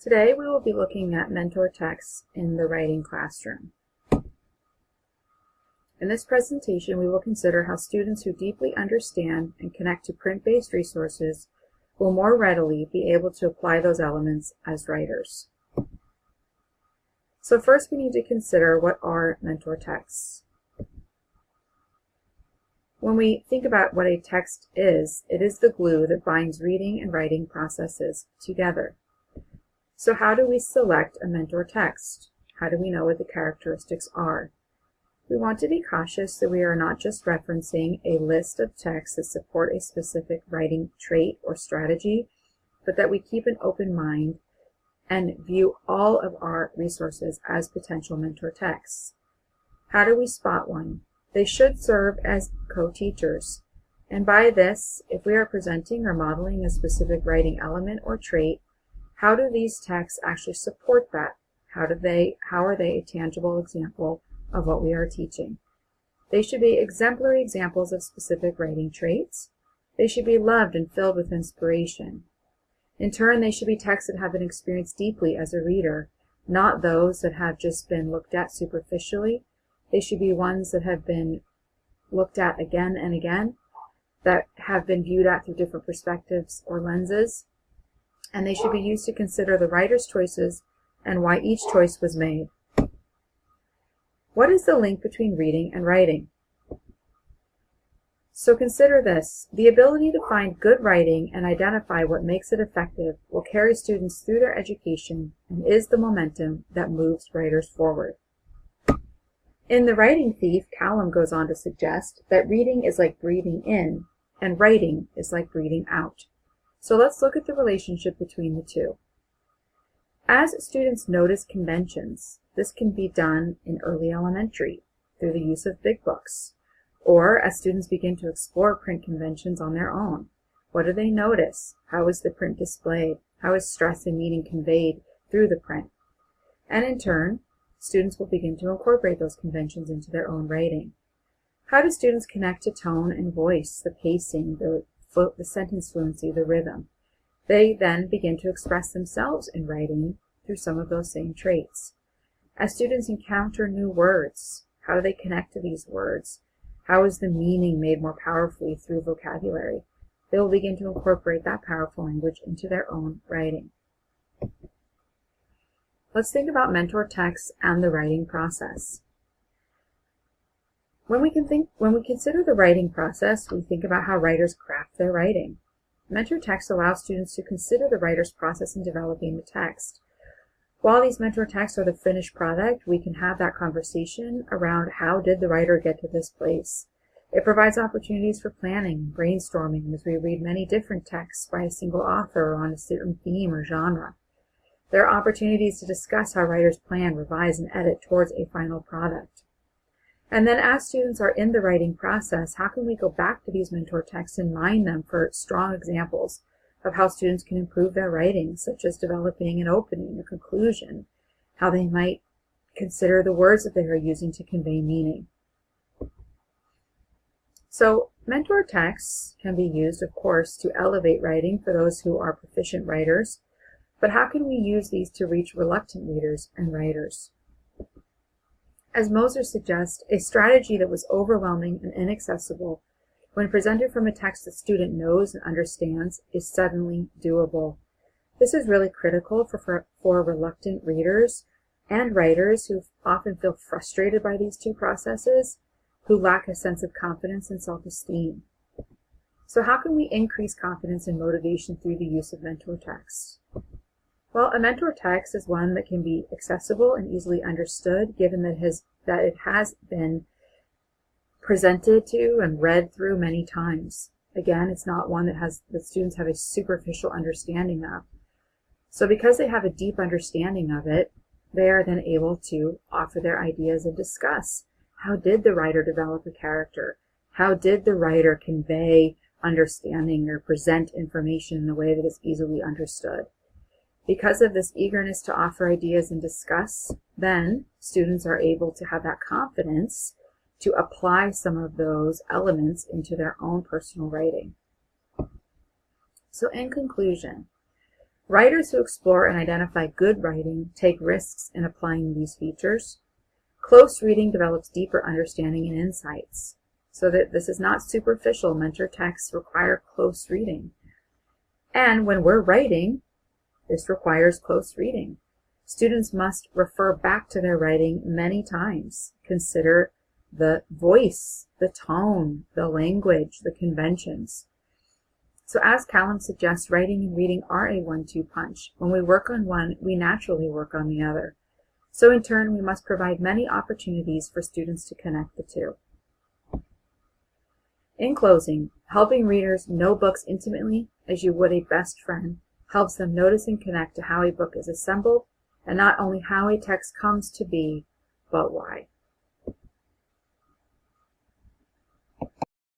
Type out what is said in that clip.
Today we will be looking at mentor texts in the writing classroom. In this presentation, we will consider how students who deeply understand and connect to print-based resources will more readily be able to apply those elements as writers. So first we need to consider what are mentor texts. When we think about what a text is, it is the glue that binds reading and writing processes together. So how do we select a mentor text? How do we know what the characteristics are? We want to be cautious that we are not just referencing a list of texts that support a specific writing trait or strategy, but that we keep an open mind and view all of our resources as potential mentor texts. How do we spot one? They should serve as co-teachers. And by this, if we are presenting or modeling a specific writing element or trait, how do these texts actually support that? How are they a tangible example of what we are teaching? They should be exemplary examples of specific writing traits. They should be loved and filled with inspiration. In turn, they should be texts that have been experienced deeply as a reader, not those that have just been looked at superficially. They should be ones that have been looked at again and again, that have been viewed at through different perspectives or lenses, and they should be used to consider the writer's choices and why each choice was made. What is the link between reading and writing? So consider this. The ability to find good writing and identify what makes it effective will carry students through their education and is the momentum that moves writers forward. In The Writing Thief, Callum goes on to suggest that reading is like breathing in and writing is like breathing out. So let's look at the relationship between the two. As students notice conventions, this can be done in early elementary through the use of big books, or as students begin to explore print conventions on their own. What do they notice? How is the print displayed? How is stress and meaning conveyed through the print? And in turn, students will begin to incorporate those conventions into their own writing. How do students connect to tone and voice, the pacing, the sentence fluency, the rhythm? They then begin to express themselves in writing through some of those same traits. As students encounter new words, how do they connect to these words? How is the meaning made more powerfully through vocabulary? They will begin to incorporate that powerful language into their own writing. Let's think about mentor texts and the writing process. When we consider the writing process, we think about how writers craft their writing. Mentor texts allow students to consider the writer's process in developing the text. While these mentor texts are the finished product, we can have that conversation around how did the writer get to this place. It provides opportunities for planning and brainstorming as we read many different texts by a single author on a certain theme or genre. There are opportunities to discuss how writers plan, revise, and edit towards a final product. And then as students are in the writing process, how can we go back to these mentor texts and mine them for strong examples of how students can improve their writing, such as developing an opening, a conclusion, how they might consider the words that they are using to convey meaning. So mentor texts can be used, of course, to elevate writing for those who are proficient writers, but how can we use these to reach reluctant readers and writers? As Moser suggests, a strategy that was overwhelming and inaccessible when presented from a text the student knows and understands is suddenly doable. This is really critical for reluctant readers and writers who often feel frustrated by these two processes, who lack a sense of confidence and self-esteem. So how can we increase confidence and motivation through the use of mentor texts? Well, a mentor text is one that can be accessible and easily understood, given that it has been presented to and read through many times. Again, it's not one that students have a superficial understanding of. So because they have a deep understanding of it, they are then able to offer their ideas and discuss. How did the writer develop a character? How did the writer convey understanding or present information in a way that is easily understood? Because of this eagerness to offer ideas and discuss, then students are able to have that confidence to apply some of those elements into their own personal writing. So in conclusion, Writers who explore and identify good writing take risks in applying these features. Close reading develops deeper understanding and insights. So that this is not superficial. Mentor texts require close reading. And when we're writing, this requires close reading. Students must refer back to their writing many times. Consider the voice, the tone, the language, the conventions. So as Callum suggests, writing and reading are a 1-2 punch. When we work on one, we naturally work on the other. So in turn, we must provide many opportunities for students to connect the two. In closing, helping readers know books intimately as you would a best friend helps them notice and connect to how a book is assembled, and not only how a text comes to be, but why.